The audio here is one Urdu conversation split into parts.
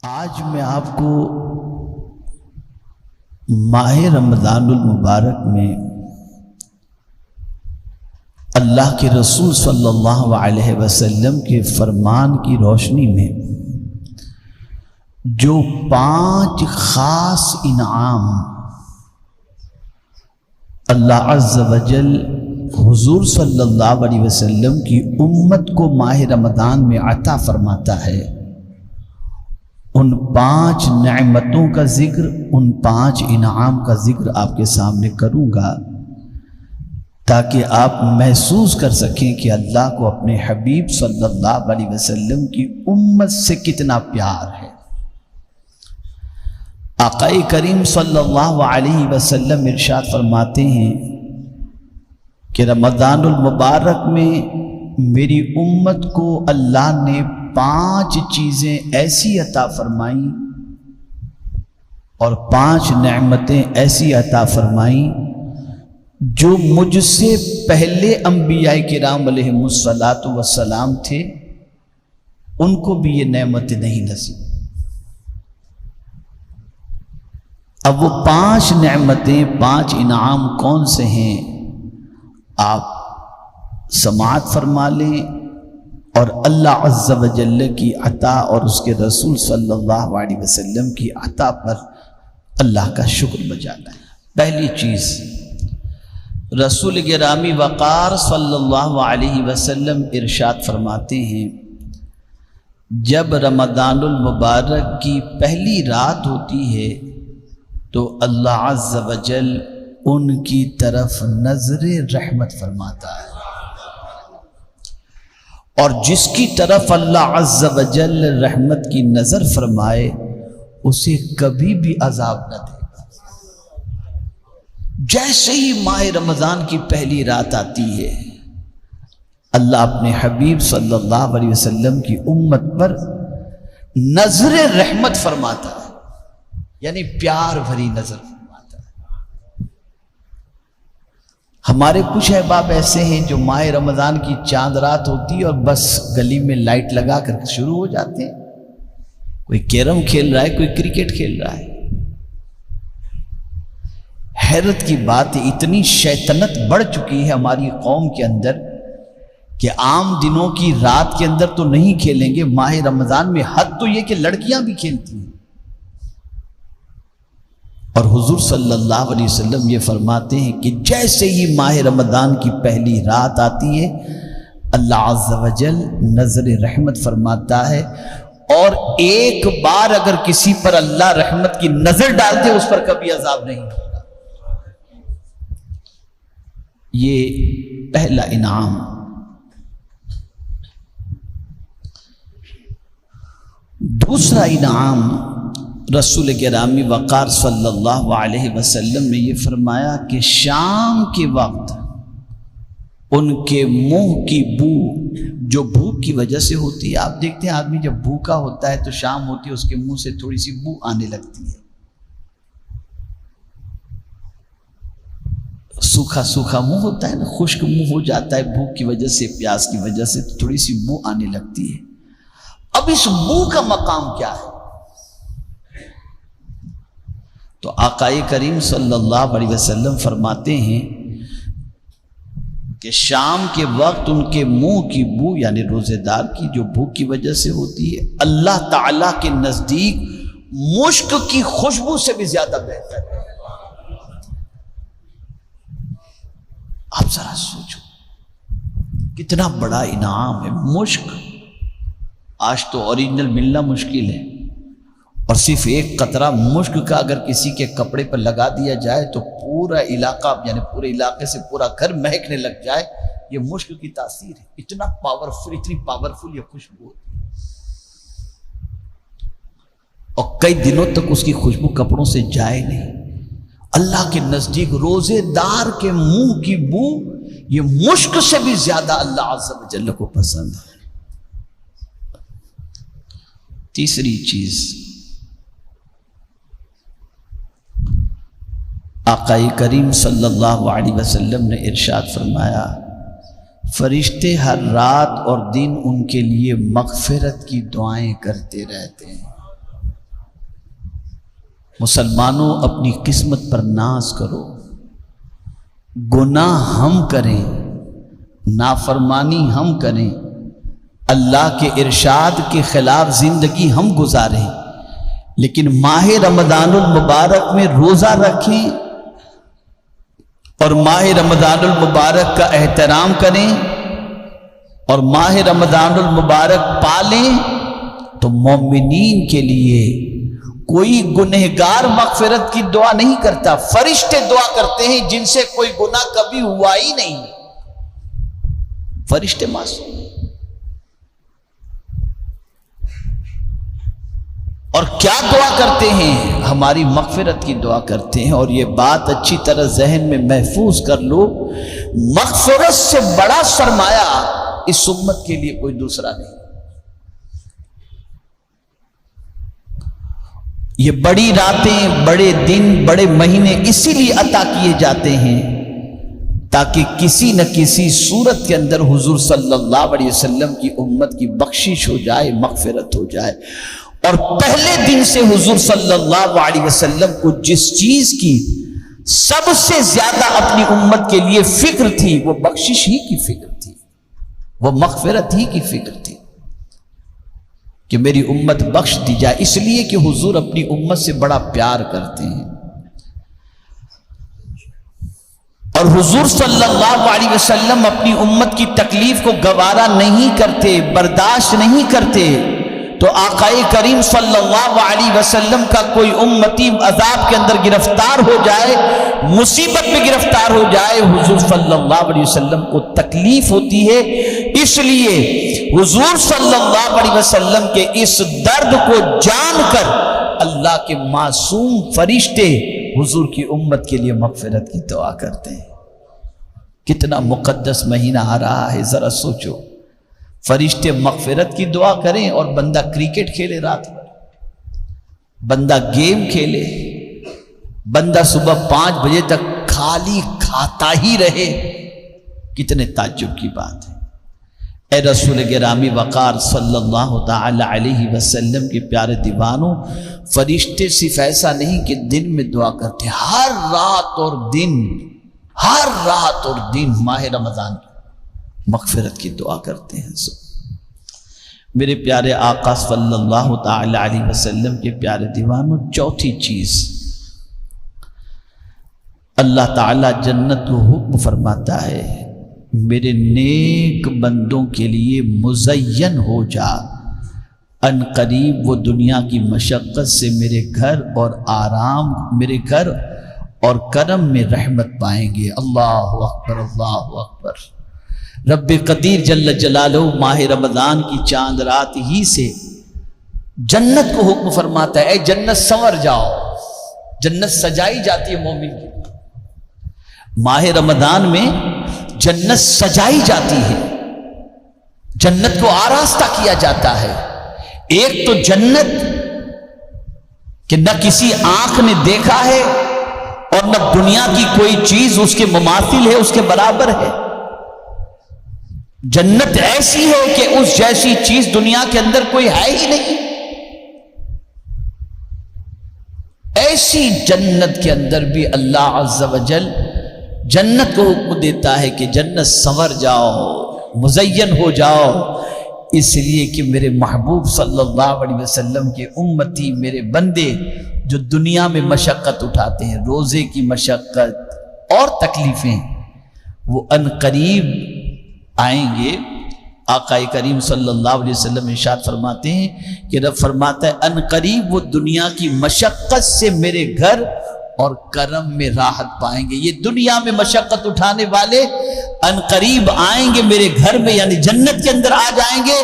آج میں آپ کو ماہ رمضان المبارک میں اللہ کے رسول صلی اللہ علیہ وسلم کے فرمان کی روشنی میں جو 5 خاص انعام اللہ عز و جل حضور صلی اللہ علیہ وسلم کی امت کو ماہ رمضان میں عطا فرماتا ہے، ان 5 نعمتوں کا ذکر، ان 5 انعام کا ذکر آپ کے سامنے کروں گا تاکہ آپ محسوس کر سکیں کہ اللہ کو اپنے حبیب صلی اللہ علیہ وسلم کی امت سے کتنا پیار ہے۔ آقا کریم صلی اللہ علیہ وسلم ارشاد فرماتے ہیں کہ رمضان المبارک میں میری امت کو اللہ نے 5 چیزیں ایسی عطا فرمائیں اور 5 نعمتیں ایسی عطا فرمائیں جو مجھ سے پہلے انبیاء کرام علیہم الصلاۃ والسلام تھے، ان کو بھی یہ نعمتیں نہیں نصیب۔ اب وہ 5 نعمتیں، 5 انعام کون سے ہیں، آپ سماعت فرما لیں اور اللہ عز و جل کی عطا اور اس کے رسول صلی اللہ علیہ وسلم کی عطا پر اللہ کا شکر بجا لائیں۔ پہلی چیز، رسول گرامی وقار صلی اللہ علیہ وسلم ارشاد فرماتے ہیں، جب رمضان المبارک کی پہلی رات ہوتی ہے تو اللہ عز و جل ان کی طرف نظر رحمت فرماتا ہے، اور جس کی طرف اللہ عز و جل رحمت کی نظر فرمائے اسے کبھی بھی عذاب نہ دے گا۔ جیسے ہی ماہ رمضان کی پہلی رات آتی ہے، اللہ اپنے حبیب صلی اللہ علیہ وسلم کی امت پر نظر رحمت فرماتا ہے، یعنی پیار بھری نظر فرماتا ہے۔ ہمارے کچھ احباب ایسے ہیں جو ماہ رمضان کی چاند رات ہوتی ہے اور بس گلی میں لائٹ لگا کر شروع ہو جاتے ہیں، کوئی کیرم کھیل رہا ہے، کوئی کرکٹ کھیل رہا ہے۔ حیرت کی بات ہے، اتنی شیطنت بڑھ چکی ہے ہماری قوم کے اندر کہ عام دنوں کی رات کے اندر تو نہیں کھیلیں گے، ماہ رمضان میں حد تو یہ کہ لڑکیاں بھی کھیلتی ہیں۔ اور حضور صلی اللہ علیہ وسلم یہ فرماتے ہیں کہ جیسے ہی ماہ رمضان کی پہلی رات آتی ہے اللہ عز و جل نظر رحمت فرماتا ہے، اور ایک بار اگر کسی پر اللہ رحمت کی نظر ڈال دے اس پر کبھی عذاب نہیں ہوگا۔ یہ پہلا انعام۔ دوسرا انعام، رسول گرامی وقار صلی اللہ علیہ وسلم نے یہ فرمایا کہ شام کے وقت ان کے منہ کی بو، جو بھوک کی وجہ سے ہوتی ہے، آپ دیکھتے ہیں آدمی جب بھوکا ہوتا ہے تو شام ہوتی ہے اس کے منہ سے تھوڑی سی بو آنے لگتی ہے، سوکھا سوکھا منہ ہوتا ہے نا، خشک منہ ہو جاتا ہے بھوک کی وجہ سے، پیاس کی وجہ سے تھوڑی سی بو آنے لگتی ہے۔ اب اس بو کا مقام کیا ہے؟ تو آقا کریم صلی اللہ علیہ وسلم فرماتے ہیں کہ شام کے وقت ان کے منہ کی بو، یعنی روزے دار کی جو بھوک کی وجہ سے ہوتی ہے، اللہ تعالیٰ کے نزدیک مشک کی خوشبو سے بھی زیادہ بہتر ہے۔ آپ ذرا سوچو کتنا بڑا انعام ہے مشک۔ آج تو اوریجنل ملنا مشکل ہے، اور صرف ایک قطرہ مشک کا اگر کسی کے کپڑے پر لگا دیا جائے تو پورا علاقہ، یعنی پورے علاقے سے پورا گھر مہکنے لگ جائے۔ یہ مشک کی تاثیر ہے، اتنا پاورفل، اتنی پاورفل یہ خوشبو ہوتی ہے، اور کئی دنوں تک اس کی خوشبو کپڑوں سے جائے نہیں۔ اللہ کے نزدیک روزے دار کے منہ کی بو یہ مشک سے بھی زیادہ اللہ عز و جل کو پسند ہے۔ تیسری چیز، آقا کریم صلی اللہ علیہ وسلم نے ارشاد فرمایا، فرشتے ہر رات اور دن ان کے لیے مغفرت کی دعائیں کرتے رہتے ہیں۔ مسلمانوں اپنی قسمت پر ناز کرو، گناہ ہم کریں، نافرمانی ہم کریں، اللہ کے ارشاد کے خلاف زندگی ہم گزاریں، لیکن ماہ رمضان المبارک میں روزہ رکھیں اور ماہ رمضان المبارک کا احترام کریں اور ماہ رمضان المبارک پالیں، تو مومنین کے لیے کوئی گنہگار مغفرت کی دعا نہیں کرتا، فرشتے دعا کرتے ہیں جن سے کوئی گناہ کبھی ہوا ہی نہیں، فرشتے معصوم ہیں۔ اور کیا دعا کرتے ہیں؟ ہماری مغفرت کی دعا کرتے ہیں، اور یہ بات اچھی طرح ذہن میں محفوظ کر لو، مغفرت سے بڑا سرمایہ اس امت کے لیے کوئی دوسرا نہیں۔ یہ بڑی راتیں، بڑے دن، بڑے مہینے اسی لیے عطا کیے جاتے ہیں تاکہ کسی نہ کسی صورت کے اندر حضور صلی اللہ علیہ وسلم کی امت کی بخشش ہو جائے، مغفرت ہو جائے۔ اور پہلے دن سے حضور صلی اللہ علیہ وسلم کو جس چیز کی سب سے زیادہ اپنی امت کے لیے فکر تھی، وہ بخشش ہی کی فکر تھی، وہ مغفرت ہی کی فکر تھی کہ میری امت بخش دی جائے، اس لیے کہ حضور اپنی امت سے بڑا پیار کرتے ہیں۔ اور حضور صلی اللہ علیہ وسلم اپنی امت کی تکلیف کو گوارا نہیں کرتے، برداشت نہیں کرتے، تو آقا کریم صلی اللہ علیہ وسلم کا کوئی امتی عذاب کے اندر گرفتار ہو جائے، مصیبت میں گرفتار ہو جائے، حضور صلی اللہ علیہ وسلم کو تکلیف ہوتی ہے۔ اس لیے حضور صلی اللہ علیہ وسلم کے اس درد کو جان کر اللہ کے معصوم فرشتے حضور کی امت کے لیے مغفرت کی دعا کرتے ہیں۔ کتنا مقدس مہینہ آ رہا ہے، ذرا سوچو، فرشتے مغفرت کی دعا کریں اور بندہ کرکٹ کھیلے رات بھر، بندہ گیم کھیلے، بندہ صبح 5 بجے تک خالی کھاتا ہی رہے، کتنے تعجب کی بات ہے۔ اے رسول گرامی وقار صلی اللہ تعالی علیہ وسلم کے پیارے دیوانوں، فرشتے صرف ایسا نہیں کہ دن میں دعا کرتے، ہر رات اور دن ماہ رمضان مغفرت کی دعا کرتے ہیں۔ میرے پیارے آقا صلی اللہ تعالی علیہ وسلم کے پیارے دیوانوں، چوتھی چیز، اللہ تعالی جنت کو حکم فرماتا ہے، میرے نیک بندوں کے لیے مزین ہو جا، ان قریب وہ دنیا کی مشقت سے میرے گھر اور آرام، میرے گھر اور کرم میں رحمت پائیں گے۔ اللہ اکبر، اللہ اکبر۔ رب قدیر جل جلالہ ماہ رمضان کی چاند رات ہی سے جنت کو حکم فرماتا ہے، اے جنت سنور جاؤ، جنت سجائی جاتی ہے مومن کی۔ ماہ رمضان میں جنت سجائی جاتی ہے، جنت کو آراستہ کیا جاتا ہے۔ ایک تو جنت کہ نہ کسی آنکھ نے دیکھا ہے اور نہ دنیا کی کوئی چیز اس کے مماثل ہے، اس کے برابر ہے۔ جنت ایسی ہے کہ اس جیسی چیز دنیا کے اندر کوئی ہے ہی نہیں۔ ایسی جنت کے اندر بھی اللہ عز و جل جنت کو حکم دیتا ہے کہ جنت سنور جاؤ، مزین ہو جاؤ، اس لیے کہ میرے محبوب صلی اللہ علیہ وسلم کے امتی، میرے بندے جو دنیا میں مشقت اٹھاتے ہیں، روزے کی مشقت اور تکلیفیں، وہ ان قریب آئیں گے۔ آقا کریم صلی اللہ علیہ وسلم ارشاد فرماتے ہیں کہ رب فرماتا ہے ان قریب وہ دنیا کی مشقت سے میرے گھر اور کرم میں راحت پائیں گے۔ یہ دنیا میں مشقت اٹھانے والے ان قریب آئیں گے میرے گھر میں، یعنی جنت کے اندر آ جائیں گے،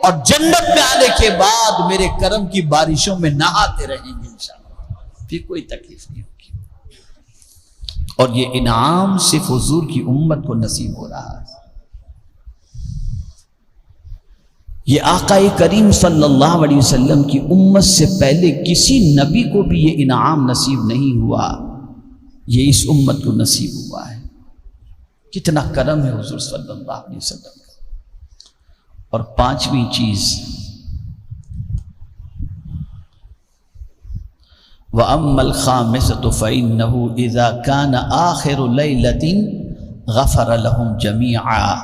اور جنت میں آنے کے بعد میرے کرم کی بارشوں میں نہاتے رہیں گے انشاءاللہ، پھر کوئی تکلیف نہیں ہوگی۔ اور یہ انعام صرف حضور کی امت کو نصیب ہو رہا ہے۔ یہ آقا کریم صلی اللہ علیہ وسلم کی امت سے پہلے کسی نبی کو بھی یہ انعام نصیب نہیں ہوا، یہ اس امت کو نصیب ہوا ہے۔ کتنا کرم ہے حضور صلی اللہ علیہ وسلم کا۔ اور پانچویں چیز، وَأَمَّا الْخَامِسَةُ فَإِنَّهُ إِذَا كَانَ آخِرُ لَيْلَةٍ غَفَرَ لَهُمْ جَمِيعًا،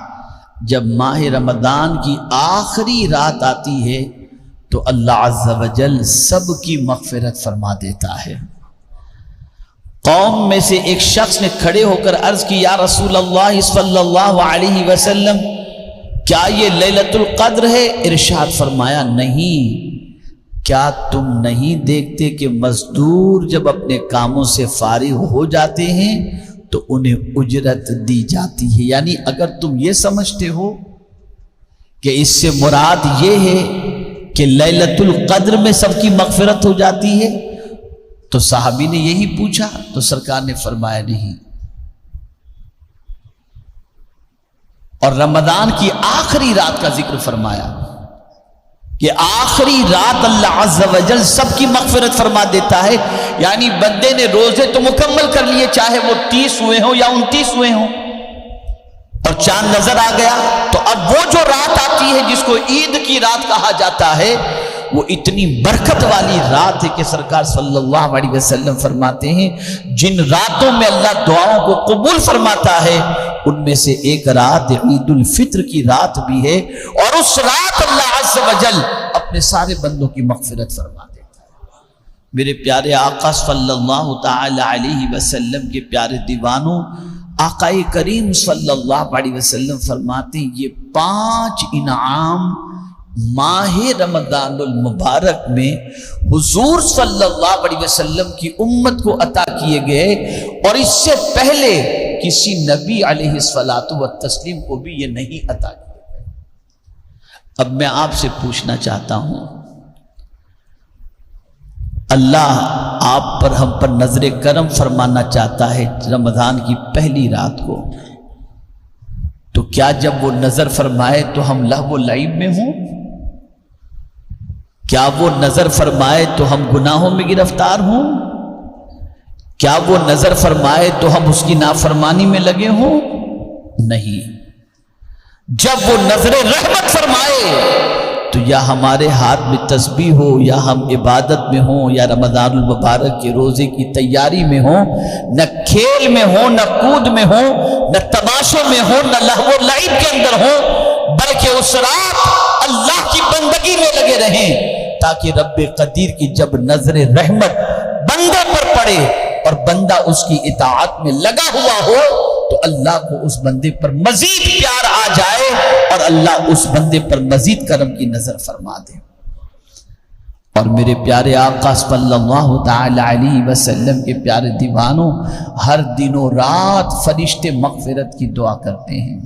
جب ماہ رمضان کی آخری رات آتی ہے تو اللہ عز و جل سب کی مغفرت فرما دیتا ہے۔ قوم میں سے ایک شخص نے کھڑے ہو کر عرض کی، یا رسول اللہ صلی اللہ علیہ وسلم، کیا یہ لیلۃ القدر ہے؟ ارشاد فرمایا، نہیں۔ کیا تم نہیں دیکھتے کہ مزدور جب اپنے کاموں سے فارغ ہو جاتے ہیں تو انہیں اجرت دی جاتی ہے؟ یعنی اگر تم یہ سمجھتے ہو کہ اس سے مراد یہ ہے کہ لیلۃ القدر میں سب کی مغفرت ہو جاتی ہے تو صحابی نے یہی پوچھا تو سرکار نے فرمایا نہیں، اور رمضان کی آخری رات کا ذکر فرمایا کہ آخری رات اللہ عز و جل سب کی مغفرت فرما دیتا ہے۔ یعنی بندے نے روزے تو مکمل کر لیے، چاہے وہ 30 ہوئے ہوں یا 29 ہوئے ہوں، اور چاند نظر آ گیا تو اب وہ جو رات آتی ہے جس کو عید کی رات کہا جاتا ہے، وہ اتنی برکت والی رات ہے کہ سرکار صلی اللہ علیہ وسلم فرماتے ہیں جن راتوں میں اللہ دعاؤں کو قبول فرماتا ہے ان میں سے ایک رات عید الفطر کی رات بھی ہے، اور اس رات اللہ عز و جل اپنے سارے بندوں کی مغفرت فرما دیتا ہے۔ میرے پیارے آقا صلی اللہ تعالی علیہ وسلم کے پیارے دیوانوں، آقا کریم صلی اللہ علیہ وسلم فرماتے ہیں یہ 5 انعام ماہ رمضان المبارک میں حضور صلی اللہ علیہ وسلم کی امت کو عطا کیے گئے، اور اس سے پہلے کسی نبی علیہ الصلاۃ والتسلیم کو بھی یہ نہیں عطا کیے گئے۔ اب میں آپ سے پوچھنا چاہتا ہوں، اللہ آپ پر ہم پر نظر کرم فرمانا چاہتا ہے رمضان کی پہلی رات کو، تو کیا جب وہ نظر فرمائے تو ہم لہو و لعب میں ہوں؟ کیا وہ نظر فرمائے تو ہم گناہوں میں گرفتار ہوں؟ کیا وہ نظر فرمائے تو ہم اس کی نافرمانی میں لگے ہوں؟ نہیں۔ جب وہ نظر رحمت فرمائے تو یا ہمارے ہاتھ میں تسبیح ہو، یا ہم عبادت میں ہوں، یا رمضان المبارک کے روزے کی تیاری میں ہوں، نہ کھیل میں ہوں، نہ کود میں ہوں، نہ تماشے میں ہوں، نہ لہو و لعب کے اندر ہوں، بلکہ اس رات اللہ کی بندگی میں لگے رہیں، تاکہ رب قدیر کی جب نظر رحمت بندے پر پڑے اور بندہ اس کی اطاعت میں لگا ہوا ہو تو اللہ کو اس بندے پر مزید پیار آ جائے اور اللہ اس بندے پر مزید کرم کی نظر فرما دے۔ اور میرے پیارے آقا صلی اللہ تعالی علیہ وسلم کے پیارے دیوانوں، ہر دن و رات فرشتے مغفرت کی دعا کرتے ہیں۔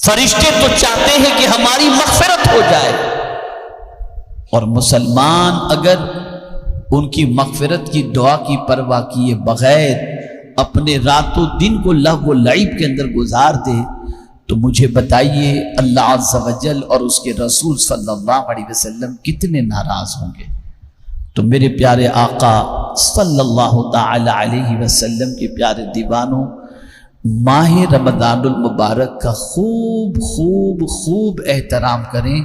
فرشتے تو چاہتے ہیں کہ ہماری مغفرت ہو جائے، اور مسلمان اگر ان کی مغفرت کی دعا کی پرواہ کیے بغیر اپنے رات و دن کو لہو و لعب کے اندر گزار دے تو مجھے بتائیے اللہ عز و جل اور اس کے رسول صلی اللہ علیہ وسلم کتنے ناراض ہوں گے۔ تو میرے پیارے آقا صلی اللہ تعالی علیہ وسلم کے پیارے دیوانوں، ماہ رمضان المبارک کا خوب خوب خوب احترام کریں۔